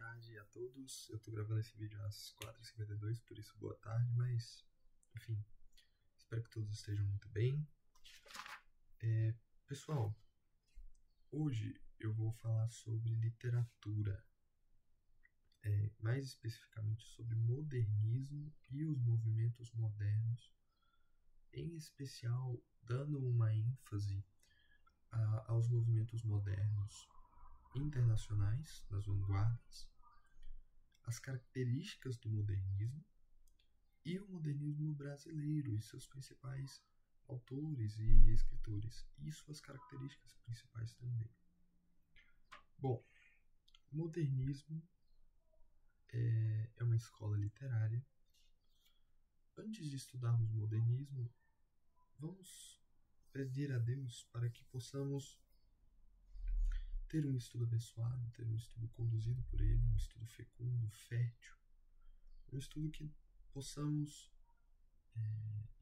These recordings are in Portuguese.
tarde a todos. Eu tô gravando esse vídeo às 4h52, por isso boa tarde, mas enfim, espero que todos estejam muito bem. Pessoal, hoje eu vou falar sobre literatura, mais especificamente sobre modernismo e os movimentos modernos, em especial dando uma ênfase aos movimentos modernos internacionais, das vanguardas, as características do modernismo e o modernismo brasileiro e seus principais autores e escritores e suas características principais também. Bom, o modernismo é uma escola literária. Antes de estudarmos o modernismo, vamos pedir a Deus para que possamos ter um estudo abençoado, ter um estudo conduzido por Ele, um estudo fecundo, fértil, um estudo que possamos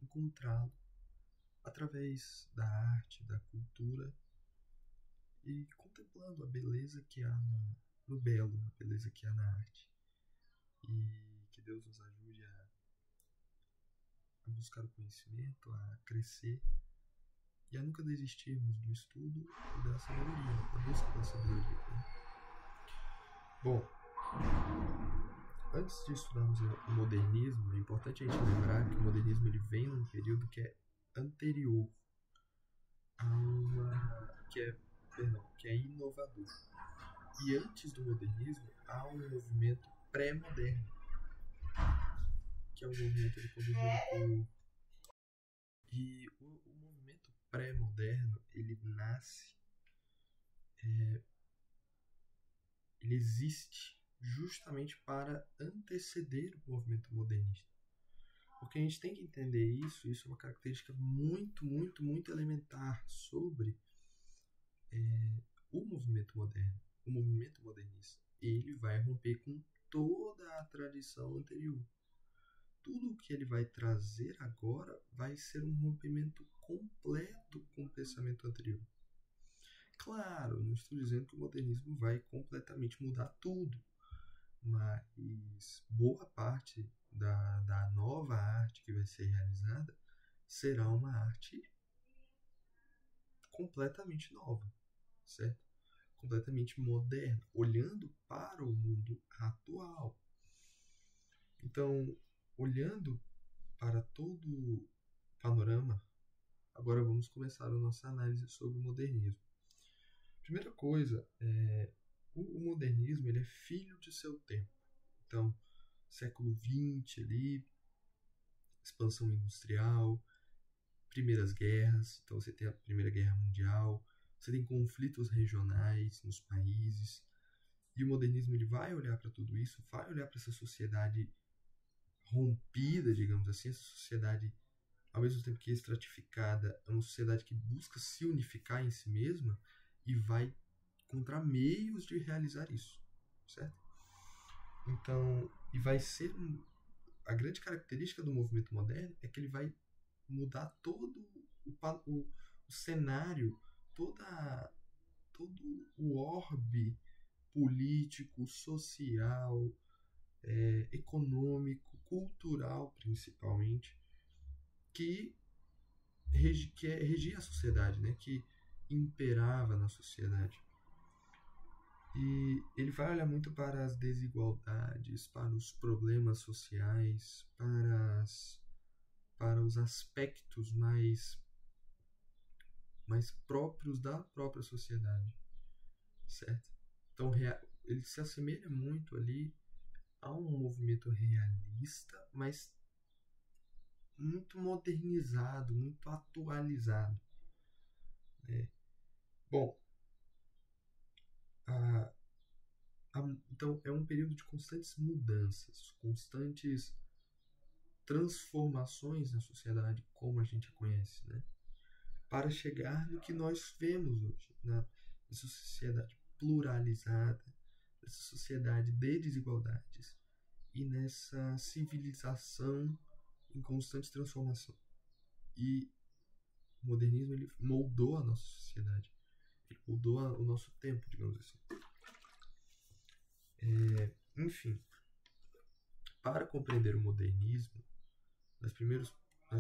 encontrá-lo através da arte, da cultura e contemplando a beleza que há no belo, a beleza que há na arte. E que Deus nos ajude a buscar o conhecimento, a crescer e a nunca desistirmos do estudo e da sabedoria, da busca da sabedoria. Né? Bom, antes de estudarmos o modernismo, é importante a gente lembrar que o modernismo ele vem num período que é anterior a que é inovador. E antes do modernismo há um movimento pré-moderno, que é um movimento conduzido por... E o movimento pré-moderno, ele nasce, ele existe justamente para anteceder o movimento modernista. Porque a gente tem que entender isso é uma característica muito, muito, muito elementar sobre o movimento moderno, o movimento modernista. Ele vai romper com toda a tradição anterior. Tudo o que ele vai trazer agora vai ser um rompimento completo com o pensamento anterior. Claro, não estou dizendo que o modernismo vai completamente mudar tudo, mas boa parte da nova arte que vai ser realizada será uma arte completamente nova, certo? Completamente moderna, olhando para o mundo atual. Então, olhando para todo o panorama, agora vamos começar a nossa análise sobre o modernismo. Primeira coisa, o modernismo ele é filho de seu tempo. Então, século XX ali, expansão industrial, primeiras guerras, então você tem a Primeira Guerra Mundial, você tem conflitos regionais nos países, e o modernismo ele vai olhar para tudo isso, vai olhar para essa sociedade rompida, digamos assim, essa sociedade, ao mesmo tempo que estratificada, é uma sociedade que busca se unificar em si mesma e vai encontrar meios de realizar isso, certo? Então, e vai ser a grande característica do movimento moderno é que ele vai mudar todo o cenário, todo o orbe político, social, econômico, cultural principalmente, que regia a sociedade, né? Que imperava na sociedade. E ele vai olhar muito para as desigualdades, para os problemas sociais, para os aspectos mais próprios da própria sociedade, certo? Então ele se assemelha muito ali a um movimento realista, mas muito modernizado, muito atualizado. Bom, então é um período de constantes mudanças, constantes transformações na sociedade como a gente a conhece, né? Para chegar no que nós vemos hoje, nessa sociedade pluralizada, nessa sociedade de desigualdades e nessa civilização em constante transformação. E o modernismo ele moldou a nossa sociedade, ele moldou o nosso tempo, digamos assim. Enfim, para compreender o modernismo, nós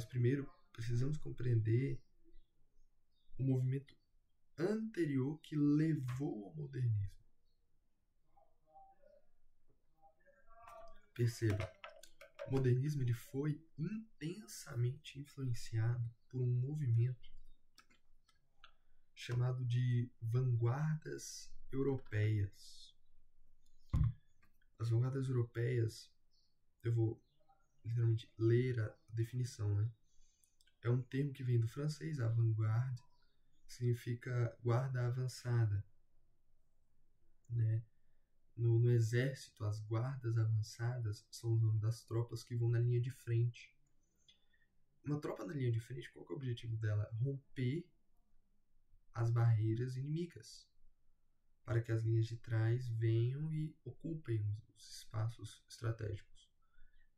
primeiro precisamos compreender o movimento anterior que levou ao modernismo. Perceba, o modernismo ele foi intensamente influenciado por um movimento chamado de vanguardas europeias. As vanguardas europeias, eu vou literalmente ler a definição, né? É um termo que vem do francês, avant-garde, significa guarda avançada, né? No exército, as guardas avançadas são o nome das tropas que vão na linha de frente. Uma tropa na linha de frente, qual que é o objetivo dela? Romper as barreiras inimigas, para que as linhas de trás venham e ocupem os espaços estratégicos.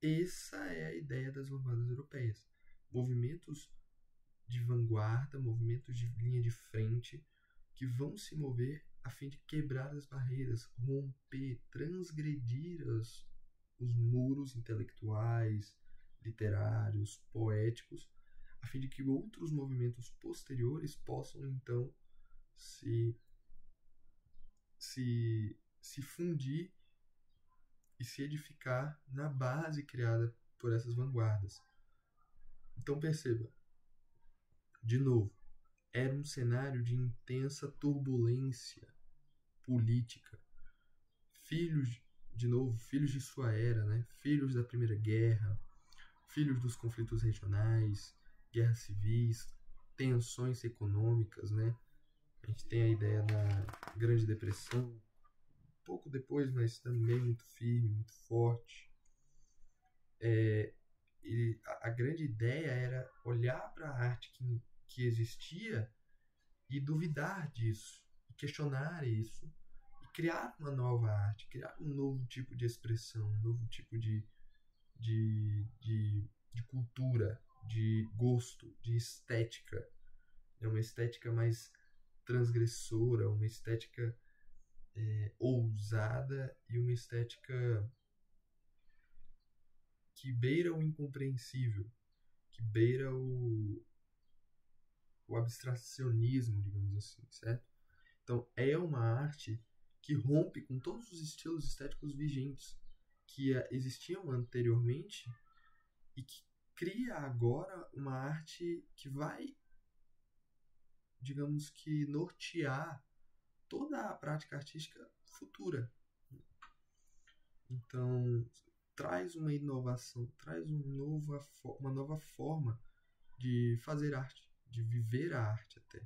Essa é a ideia das vanguardas europeias. Movimentos de vanguarda, movimentos de linha de frente, que vão se mover a fim de quebrar as barreiras, romper, transgredir os muros intelectuais, literários, poéticos, a fim de que outros movimentos posteriores possam então se fundir e se edificar na base criada por essas vanguardas. Então perceba, de novo, era um cenário de intensa turbulência política. Filhos de sua era, né? Filhos da Primeira Guerra, filhos dos conflitos regionais, guerras civis, tensões econômicas, né? A gente tem a ideia da Grande Depressão, pouco depois, mas também muito firme, muito forte. E a grande ideia era olhar para a arte que existia e duvidar disso, e questionar isso, e criar uma nova arte, criar um novo tipo de expressão, um novo tipo de cultura, de gosto, de estética. É uma estética mais transgressora, uma estética ousada e uma estética que beira o incompreensível, que beira o abstracionismo, digamos assim, certo? Então, é uma arte que rompe com todos os estilos estéticos vigentes que existiam anteriormente e que cria agora uma arte que vai, digamos que, nortear toda a prática artística futura. Então, traz uma inovação, traz uma nova forma de fazer arte, de viver a arte até.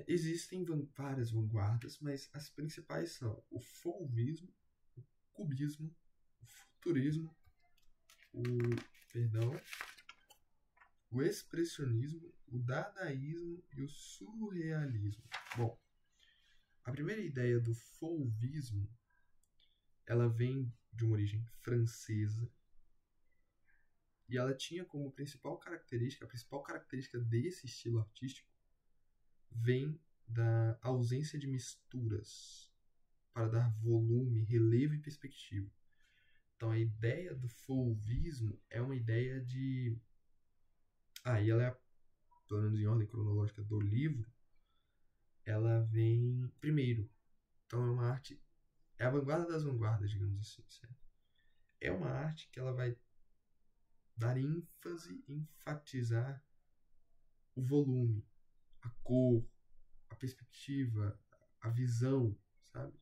Existem várias vanguardas, mas as principais são o fauvismo, o cubismo, o futurismo, o expressionismo, o dadaísmo e o surrealismo. Bom, a primeira ideia do fauvismo, ela vem de uma origem francesa e ela tinha como principal característica, a principal característica desse estilo artístico vem da ausência de misturas para dar volume, relevo e perspectiva. Então a ideia do fauvismo é uma ideia de... e ela é, pelo menos em ordem cronológica do livro, ela vem primeiro. Então é uma arte, é a vanguarda das vanguardas, digamos assim, certo? É uma arte que ela vai dar ênfase, enfatizar o volume, a cor, a perspectiva, a visão, sabe?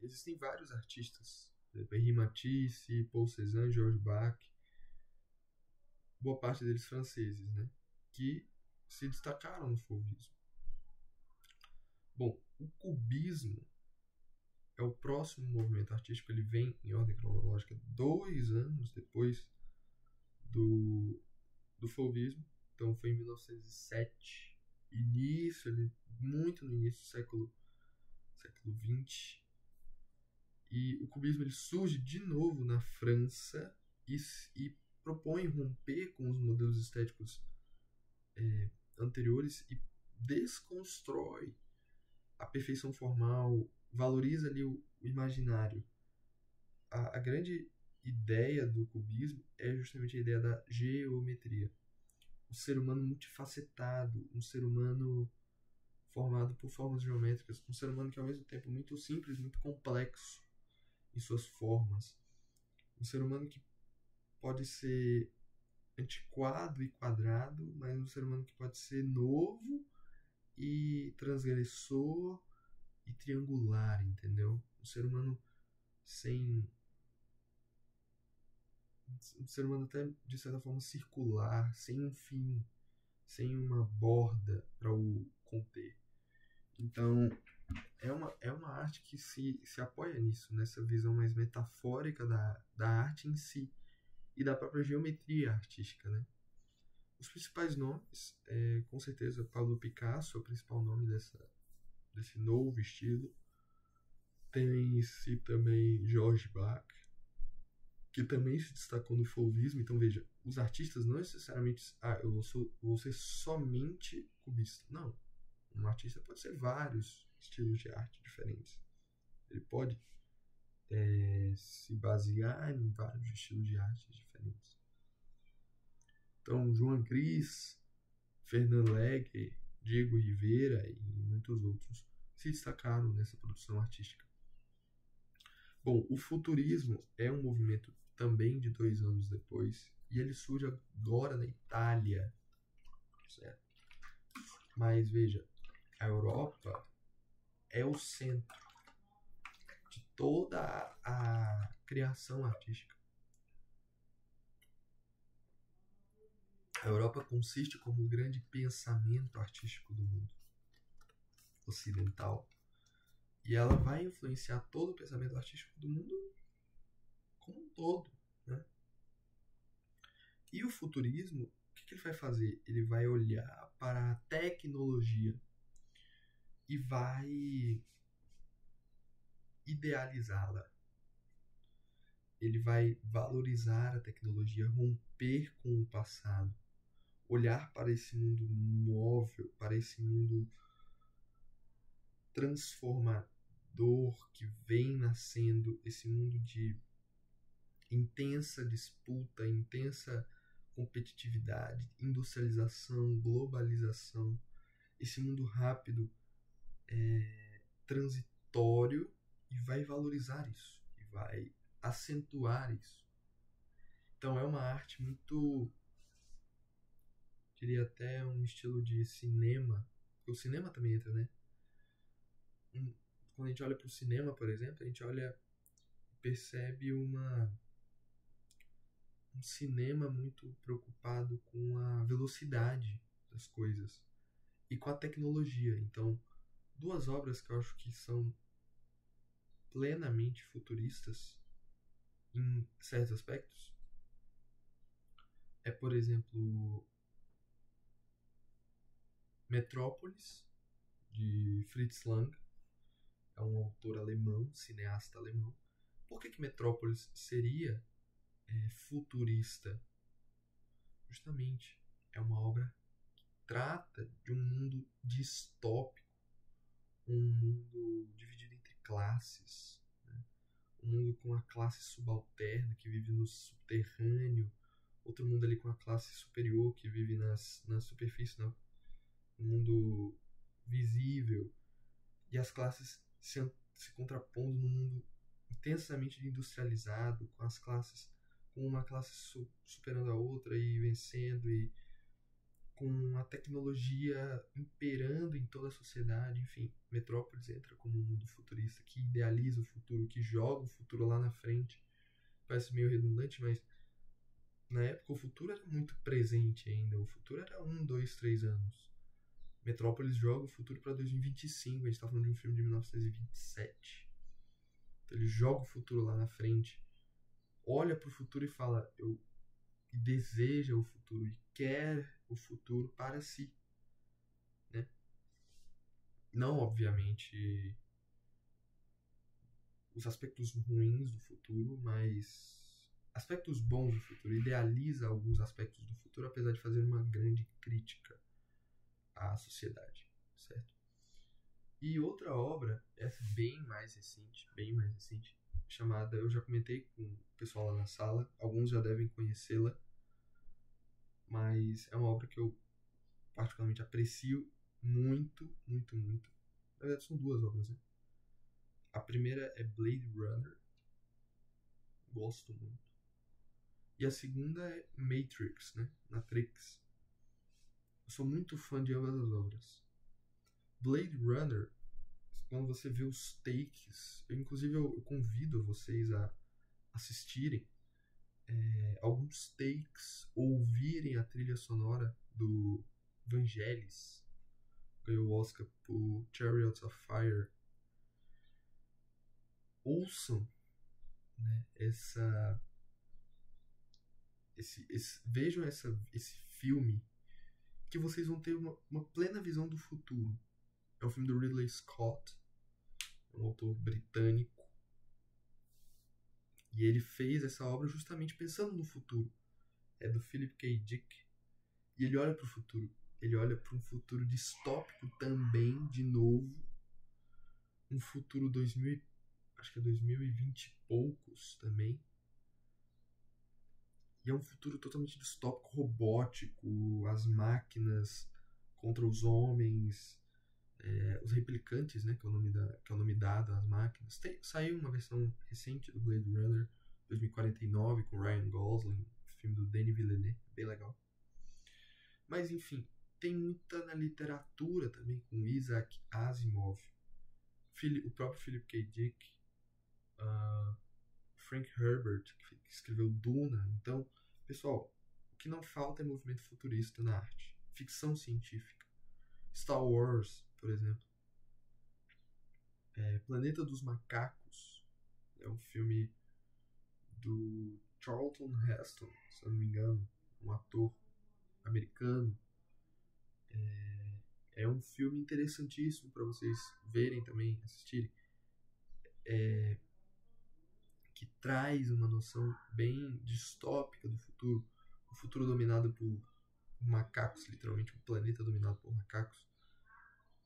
Existem vários artistas, Henri Matisse, Paul Cézanne, Georges Bach, boa parte deles franceses, né? Que se destacaram no fauvismo. Bom, o cubismo é o próximo movimento artístico, ele vem em ordem cronológica 2 anos depois do fauvismo, então foi em 1907, muito no início do século XX, e o cubismo ele surge de novo na França e propõe romper com os modelos estéticos anteriores e desconstrói a perfeição formal, valoriza ali o imaginário. A grande ideia do cubismo é justamente a ideia da geometria. O ser humano multifacetado, um ser humano formado por formas geométricas, um ser humano que ao mesmo tempo é muito simples, muito complexo em suas formas. Um ser humano que pode ser antiquado e quadrado, mas um ser humano que pode ser novo e transgressor e triangular, entendeu? Um ser humano sem. Um ser humano até de certa forma circular, sem um fim, sem uma borda para o conter. Então, é uma arte que se apoia nisso, nessa visão mais metafórica da arte em si e da própria geometria artística, né? Os principais nomes, com certeza, Pablo Picasso é o principal nome desse novo estilo. Tem-se também George Bach, que também se destacou no fauvismo. Então, veja, os artistas não necessariamente, vou ser somente cubista. Não. Um artista pode ser vários estilos de arte diferentes. Ele pode se basear em vários estilos de arte diferentes. Então, João Gris, Fernando Legger, Diego Rivera e muitos outros se destacaram nessa produção artística. Bom, o futurismo é um movimento também de 2 anos depois, e ele surge agora na Itália, certo? Mas veja, a Europa é o centro de toda a criação artística. A Europa consiste como o grande pensamento artístico do mundo ocidental, e ela vai influenciar todo o pensamento artístico do mundo como um todo, né? E o futurismo, o que ele vai fazer? Ele vai olhar para a tecnologia e vai idealizá-la. Ele vai valorizar a tecnologia, romper com o passado, olhar para esse mundo móvel, para esse mundo transformador que vem nascendo, esse mundo de intensa disputa, intensa competitividade, industrialização, globalização, esse mundo rápido, transitório, e vai valorizar isso, e vai acentuar isso. Então é uma arte muito, diria até um estilo de cinema, porque o cinema também entra, né? Quando a gente olha para o cinema, por exemplo, a gente percebe um cinema muito preocupado com a velocidade das coisas e com a tecnologia. Então, 2 obras que eu acho que são plenamente futuristas em certos aspectos é, por exemplo, Metrópolis, de Fritz Lang. É um autor alemão, cineasta alemão. Por que Metrópolis seria futurista? Justamente, é uma obra que trata de um mundo distópico, um mundo dividido entre classes, né? Um mundo com a classe subalterna que vive no subterrâneo, outro mundo ali com a classe superior que vive na superfície, no mundo visível, e as classes se contrapondo num mundo intensamente industrializado, com uma classe superando a outra e vencendo, e com a tecnologia imperando em toda a sociedade. Enfim, Metrópolis entra como um mundo futurista que idealiza o futuro, que joga o futuro lá na frente. Parece meio redundante, mas na época o futuro era muito presente ainda. O futuro era 1, 2, 3 anos. Metrópolis joga o futuro para 2025. A gente está falando de um filme de 1927. Então ele joga o futuro lá na frente, olha para o futuro e fala, e deseja o futuro e quer o futuro para si, né? Não, obviamente, os aspectos ruins do futuro, mas aspectos bons do futuro. Idealiza alguns aspectos do futuro, apesar de fazer uma grande crítica à sociedade, certo? E outra obra, essa bem mais recente, chamada, eu já comentei com o pessoal lá na sala, alguns já devem conhecê-la, mas é uma obra que eu particularmente aprecio muito, muito, muito. Na verdade, são duas obras, né? A primeira é Blade Runner, gosto muito. E a segunda é Matrix, né? Matrix. Eu sou muito fã de ambas as obras. Blade Runner, quando você vê os takes, inclusive eu convido vocês a assistirem alguns takes, ouvirem a trilha sonora do Vangelis, ganhou o Oscar por Chariots of Fire. Ouçam, né, vejam esse filme, que vocês vão ter uma plena visão do futuro. É um filme do Ridley Scott, um autor britânico, e ele fez essa obra justamente pensando no futuro. É do Philip K. Dick, e ele olha para o futuro. Ele olha para um futuro distópico também, de novo, um futuro 2000, acho que é 2020 e poucos também. E é um futuro totalmente distópico, robótico, as máquinas contra os homens, os replicantes, né, que é o nome dado às máquinas. Saiu uma versão recente do Blade Runner 2049 com Ryan Gosling, filme do Denis Villeneuve, bem legal. Mas enfim, tem muita na literatura também, com Isaac Asimov, o próprio Philip K. Dick, Frank Herbert, que escreveu Duna. Então, pessoal, o que não falta é movimento futurista na arte. Ficção científica. Star Wars, por exemplo. Planeta dos Macacos. É um filme do Charlton Heston, se eu não me engano. Um ator americano. É um filme interessantíssimo para vocês verem também, assistirem. Que traz uma noção bem distópica do futuro. O futuro dominado por macacos, literalmente um planeta dominado por macacos,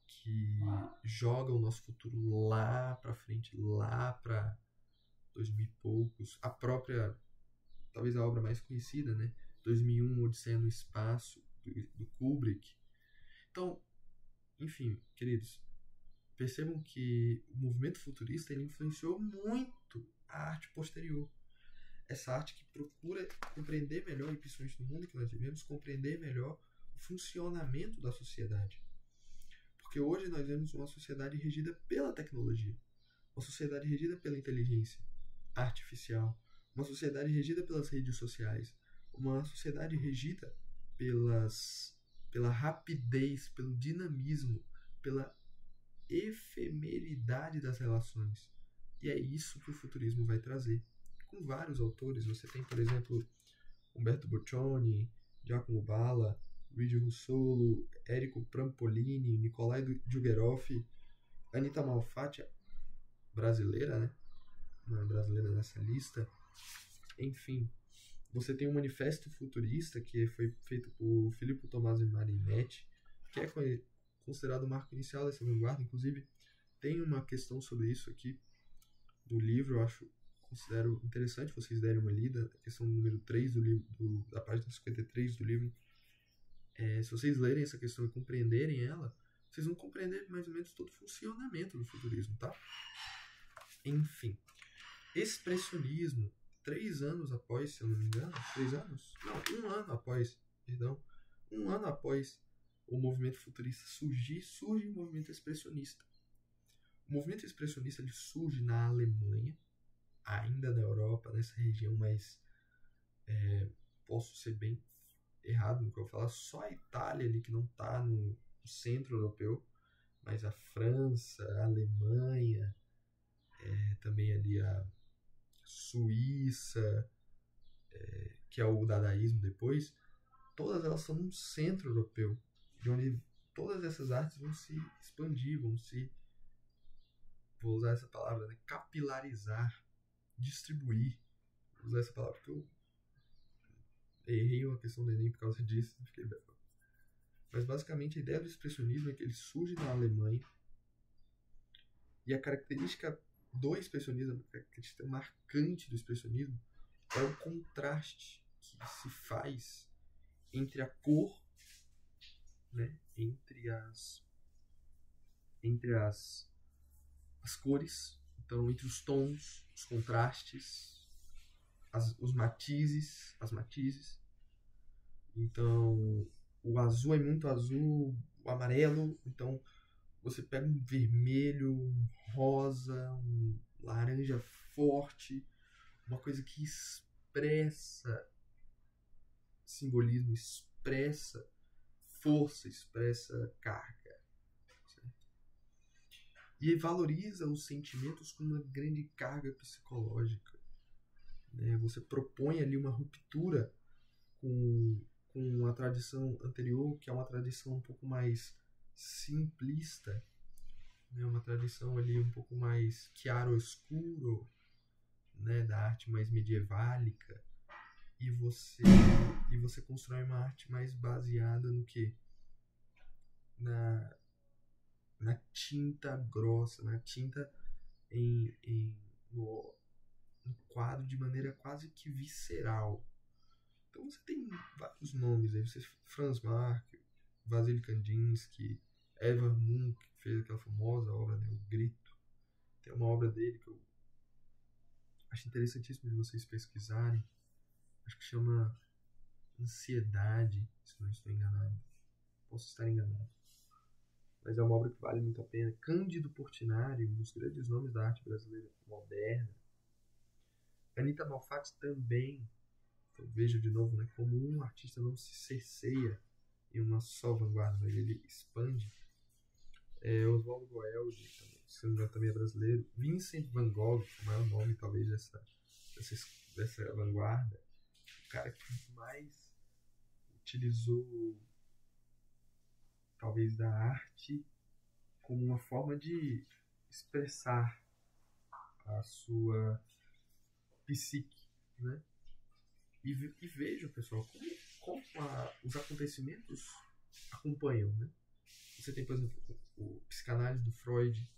que joga o nosso futuro lá pra frente, lá pra 2000 e poucos. A própria, talvez a obra mais conhecida, né? 2001, Odisseia no Espaço, do Kubrick. Então, enfim, queridos, percebam que o movimento futurista ele influenciou muito a arte posterior. Essa arte que procura compreender melhor, e principalmente no mundo que nós vivemos, compreender melhor o funcionamento da sociedade. Porque hoje nós vemos uma sociedade regida pela tecnologia, uma sociedade regida pela inteligência artificial, uma sociedade regida pelas redes sociais, uma sociedade regida pela rapidez, pelo dinamismo, pela efemeridade das relações. E é isso que o futurismo vai trazer. Com vários autores, você tem, por exemplo, Umberto Boccioni, Giacomo Balla, Luigi Russolo, Érico Prampolini, Nikolai Djugerov, Anita Malfatti, brasileira, né? Não é brasileira nessa lista. Enfim, você tem um manifesto futurista que foi feito por Filippo Tommaso Marinetti, que é considerado o marco inicial dessa vanguarda. Inclusive, tem uma questão sobre isso aqui no livro, eu considero interessante vocês derem uma lida, a questão número 3 do livro, da página 53 do livro. Se vocês lerem essa questão e compreenderem ela, vocês vão compreender mais ou menos todo o funcionamento do futurismo, tá? Enfim, expressionismo, 3 anos após, se eu não me engano, 3 anos? Não, 1 ano após, perdão, 1 ano após o movimento futurista surge o movimento expressionista. O movimento expressionista ele surge na Alemanha, ainda na Europa, nessa região, mas posso ser bem errado no que eu falar, só a Itália ali que não está no centro europeu, mas a França, a Alemanha, também ali a Suíça, que é o dadaísmo depois, todas elas são um centro europeu, de onde todas essas artes vão se expandir, vou usar essa palavra, né, capilarizar, distribuir, vou usar essa palavra porque eu errei uma questão do Enem por causa disso, fiquei bem. Mas basicamente a ideia do expressionismo é que ele surge na Alemanha E a característica do expressionismo, a característica marcante do expressionismo, é o contraste que se faz entre a cor, né, as cores, então entre os tons, os contrastes, os matizes, as matizes. Então, o azul é muito azul, o amarelo, então você pega um vermelho, um rosa, um laranja forte, uma coisa que expressa simbolismo, expressa força, expressa carga. Certo? E valoriza os sentimentos com uma grande carga psicológica. Né? Você propõe ali uma ruptura com a tradição anterior, que é uma tradição um pouco mais simplista, né? Uma tradição ali um pouco mais chiaro-escuro, né? Da arte mais medieválica, e você constrói uma arte mais baseada no quê? Na tinta grossa, na tinta no quadro de maneira quase que visceral. Então você tem vários nomes aí, Franz Marc, Vasily Kandinsky, Evan Munch, que fez aquela famosa obra, né, O Grito. Tem uma obra dele que eu acho interessantíssimo de vocês pesquisarem, acho que chama Ansiedade, se não estou enganado. Posso estar enganado. Mas é uma obra que vale muito a pena. Cândido Portinari, um dos grandes nomes da arte brasileira moderna. Anita Malfatti também, eu vejo de novo, né, como um artista não se cerceia em uma só vanguarda, mas ele expande. Oswaldo Boeldi, se não me engano, também é brasileiro. Vincent van Gogh, o maior nome talvez dessa vanguarda. O cara que mais utilizou talvez da arte como uma forma de expressar a sua psique, né? E vejam, pessoal, como os acontecimentos acompanham, né? Você tem, por exemplo, o psicanálise do Freud,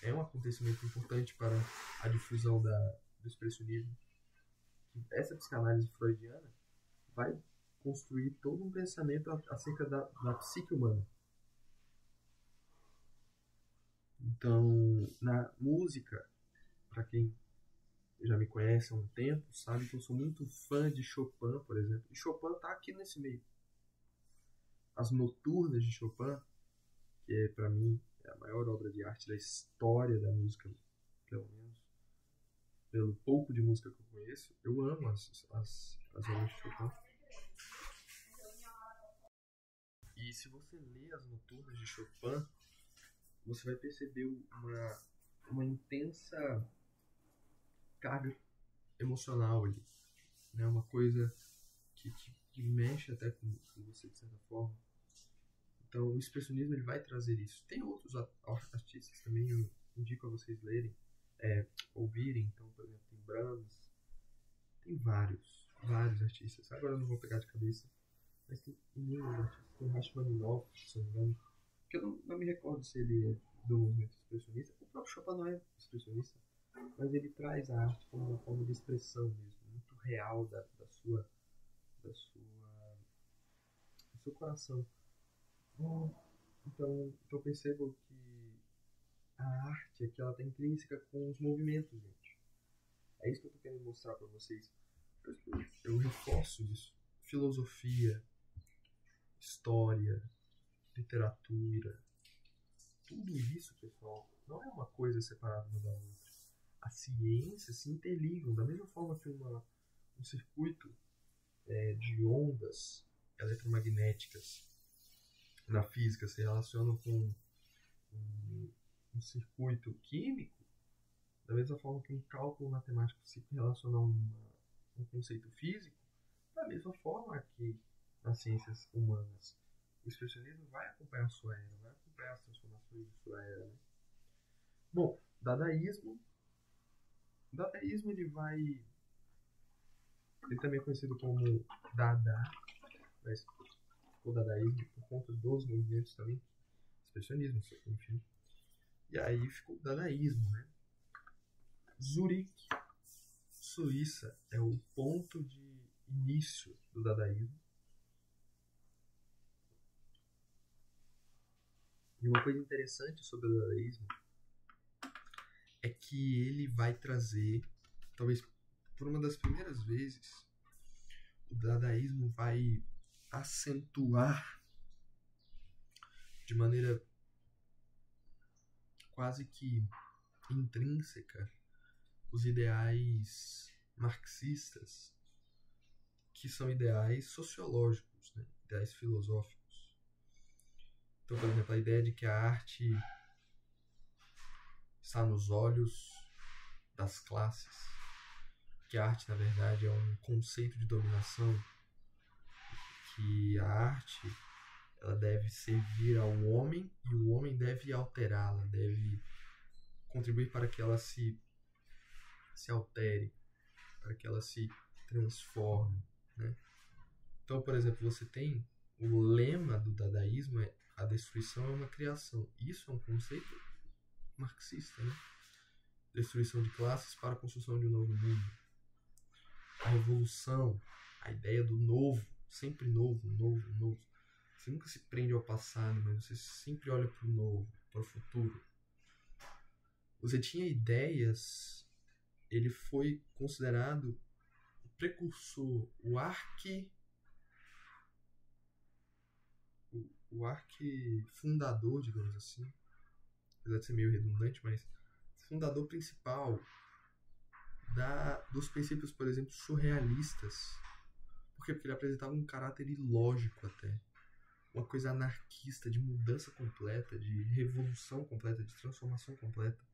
é um acontecimento importante para a difusão do expressionismo. Essa psicanálise freudiana vai construir todo um pensamento acerca da psique humana. Então, na música, para quem já me conhece há um tempo, sabe que eu sou muito fã de Chopin, por exemplo. E Chopin está aqui nesse meio. As Noturnas de Chopin, que é, para mim, é a maior obra de arte da história da música, pelo menos, pelo pouco de música que eu conheço, eu amo as obras de Chopin. E se você lê as Noturnas de Chopin, você vai perceber uma intensa carga emocional ali, né? Uma coisa que mexe até com você de certa forma. Então o expressionismo ele vai trazer isso. Tem outros artistas também, eu indico a vocês lerem, ouvirem. Então, por exemplo, tem Brahms, tem vários artistas. Agora eu não vou pegar de cabeça, mas tem inúmeros artistas. Tem Rachmaninoff, se não me engano, que eu não me recordo se ele é do movimento expressionista. O próprio Chopin não é expressionista, mas ele traz a arte como uma forma de expressão mesmo, muito real do seu coração. Então eu percebo que a arte aqui ela está intrínseca com os movimentos, gente. É isso que eu estou querendo mostrar para vocês. Eu reforço isso. Filosofia, história, literatura, tudo isso, pessoal, não é uma coisa separada uma da outra. As ciências se interligam da mesma forma que um circuito de ondas eletromagnéticas na física se relacionam com um circuito químico, da mesma forma que um cálculo matemático se relaciona a um conceito físico, da mesma forma que nas ciências humanas o expressionismo vai acompanhar a sua era, vai acompanhar as transformações de sua era. Né? Bom, dadaísmo ele também é conhecido como Dada, mas o dadaísmo por conta dos movimentos também, expressionismo, enfim. E aí ficou o dadaísmo, né? Zurique, Suíça, é o ponto de início do dadaísmo. E uma coisa interessante sobre o dadaísmo é que ele vai trazer, talvez por uma das primeiras vezes, o dadaísmo vai acentuar de maneira quase que intrínseca os ideais marxistas, que são ideais sociológicos, né? Ideais filosóficos. Então, por exemplo, a ideia de que a arte está nos olhos das classes, que a arte, na verdade, é um conceito de dominação, que a arte ela deve servir ao homem e o homem deve alterá-la, deve contribuir para que ela se altere, para que ela se transforme, né? Então, por exemplo, você tem o lema do dadaísmo é a destruição é uma criação. Isso é um conceito marxista, né? Destruição de classes para a construção de um novo mundo. A revolução, a ideia do novo, sempre novo, novo, novo. Você nunca se prende ao passado, mas você sempre olha para o novo, para o futuro. Você tinha ideias, ele foi considerado o precursor, o arquifundador, digamos assim, apesar de ser meio redundante, mas fundador principal dos princípios, por exemplo, surrealistas. Por quê? Porque ele apresentava um caráter ilógico até. Uma coisa anarquista, de mudança completa, de revolução completa, de transformação completa.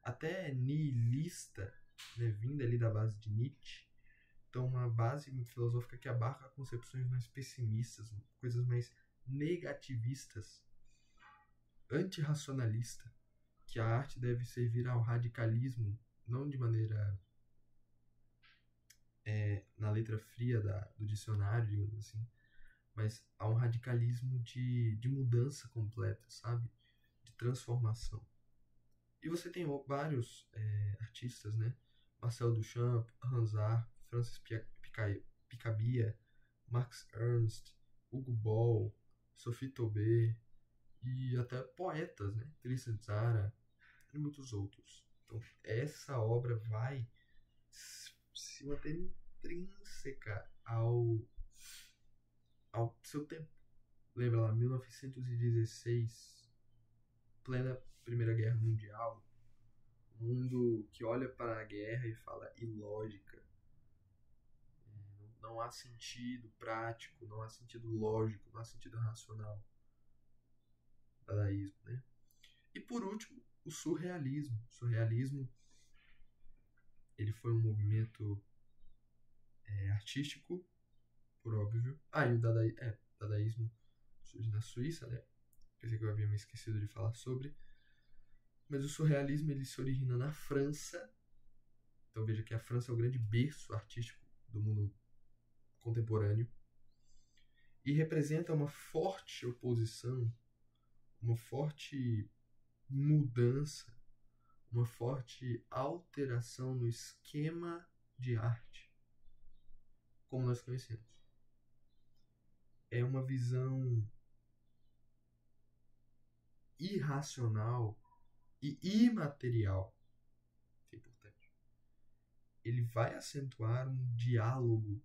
Até nihilista, né, vinda ali da base de Nietzsche. Então, uma base filosófica que abarca concepções mais pessimistas, coisas mais negativistas, antirracionalista, que a arte deve servir ao radicalismo, não de maneira na letra fria do dicionário, digamos assim, mas a um radicalismo de mudança completa, sabe? De transformação. E você tem vários artistas, né? Marcel Duchamp, Hans Arp, Francis Picabia, Max Ernst, Hugo Ball, Sophie Tobé e até poetas, né? Tristan Tzara e muitos outros. Então, essa obra vai se manter intrínseca ao seu tempo. Lembra lá, 1916, plena Primeira Guerra Mundial, um mundo que olha para a guerra e fala ilógica. Não há sentido prático, não há sentido lógico, não há sentido racional. Dadaísmo, né? E por último, o surrealismo. O surrealismo, ele foi um movimento artístico, por óbvio. E o dadaísmo surge na Suíça, né? Pensei que eu havia me esquecido de falar sobre. Mas o surrealismo ele se origina na França. Então veja que a França é o grande berço artístico do mundo contemporâneo. E representa uma forte oposição, uma forte mudança, uma forte alteração no esquema de arte, como nós conhecemos. É uma visão irracional e imaterial, que é importante. Ele vai acentuar um diálogo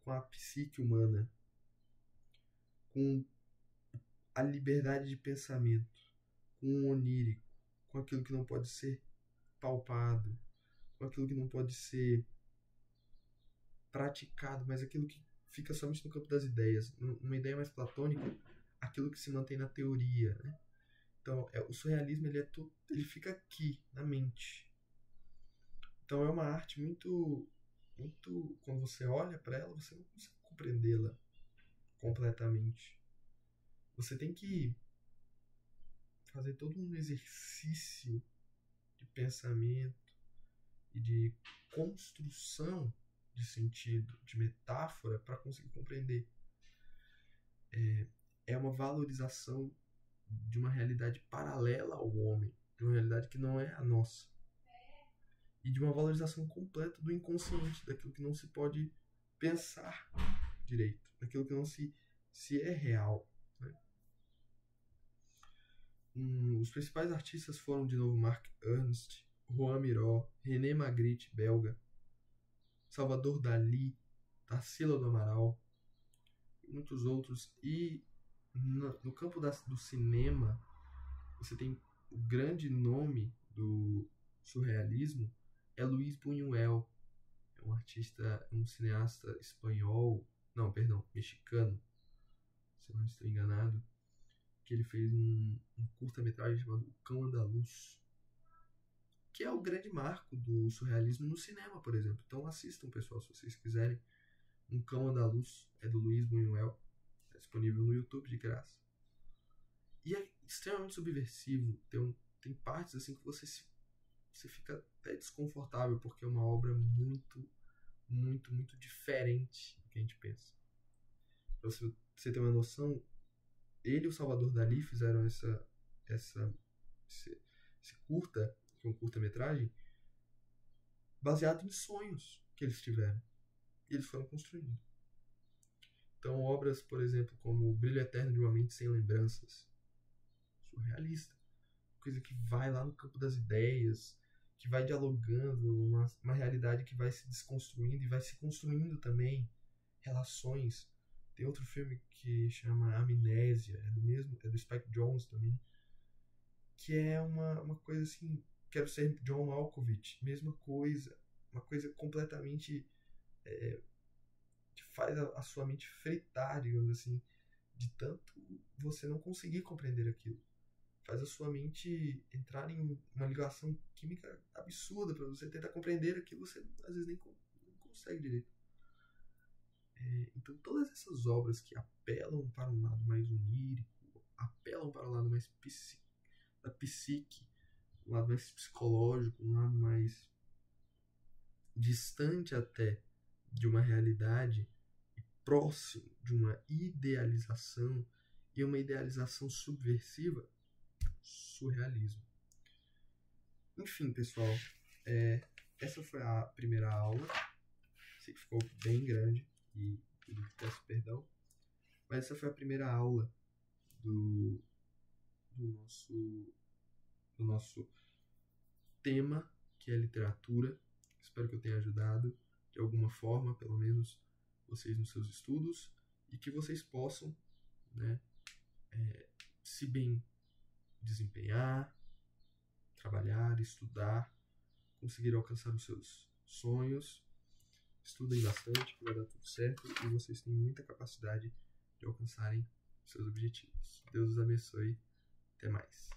com a psique humana, com a liberdade de pensamento, com o onírico, com aquilo que não pode ser palpado, com aquilo que não pode ser praticado, mas aquilo que fica somente no campo das ideias. Uma ideia mais platônica, aquilo que se mantém na teoria, né? Então, o surrealismo ele fica aqui, na mente. Então, é uma arte muito, muito... Quando você olha para ela, você não consegue compreendê-la completamente. Você tem que fazer todo um exercício de pensamento e de construção de sentido, de metáfora, para conseguir compreender. É uma valorização de uma realidade paralela ao homem, de uma realidade que não é a nossa, e de uma valorização completa do inconsciente, daquilo que não se pode pensar direito, daquilo que não se é real, né? Os principais artistas foram, de novo, Mark Ernst, Juan Miró, René Magritte, belga, Salvador Dalí, Tarsila do Amaral, e muitos outros. E no campo do cinema, você tem o grande nome do surrealismo, é Luis Buñuel. É um artista, um cineasta espanhol, não, perdão, mexicano, se eu não estou enganado, que ele fez um curta-metragem chamado O Cão Andaluz, que é o grande marco do surrealismo no cinema, por exemplo. Então assistam, pessoal, se vocês quiserem. Um Cão Andaluz é do Luis Buñuel, é disponível no YouTube de graça. E é extremamente subversivo. Tem partes assim que você fica até desconfortável, porque é uma obra muito, muito, muito diferente do que a gente pensa. Pra você ter uma noção, ele e o Salvador Dalí fizeram esse curta, que é um curta-metragem, baseado em sonhos que eles tiveram. E eles foram construindo. Então, obras, por exemplo, como O Brilho Eterno de uma Mente Sem Lembranças, surrealista. Coisa que vai lá no campo das ideias, que vai dialogando, uma realidade que vai se desconstruindo e vai se construindo também relações. Tem outro filme que chama Amnésia, é do Spike Jonze também, que é uma coisa assim, Quero Ser John Malkovich, mesma coisa, uma coisa completamente que faz a sua mente fritar, digamos assim, de tanto você não conseguir compreender aquilo. Faz a sua mente entrar em uma ligação química absurda para você tentar compreender aquilo, você às vezes nem consegue direito. Então todas essas obras que apelam para um lado mais onírico, apelam para um lado mais da psique, um lado mais psicológico, um lado mais distante até de uma realidade, próximo de uma idealização, e uma idealização subversiva, surrealismo. Enfim, pessoal, essa foi a primeira aula. Sei que ficou bem grande e peço perdão, mas essa foi a primeira aula do nosso tema, que é literatura. Espero que eu tenha ajudado de alguma forma, pelo menos, vocês nos seus estudos, e que vocês possam, né, se bem desempenhar, trabalhar, estudar, conseguir alcançar os seus sonhos. Estudem bastante, que vai dar tudo certo, e vocês têm muita capacidade de alcançarem seus objetivos. Deus os abençoe. Até mais.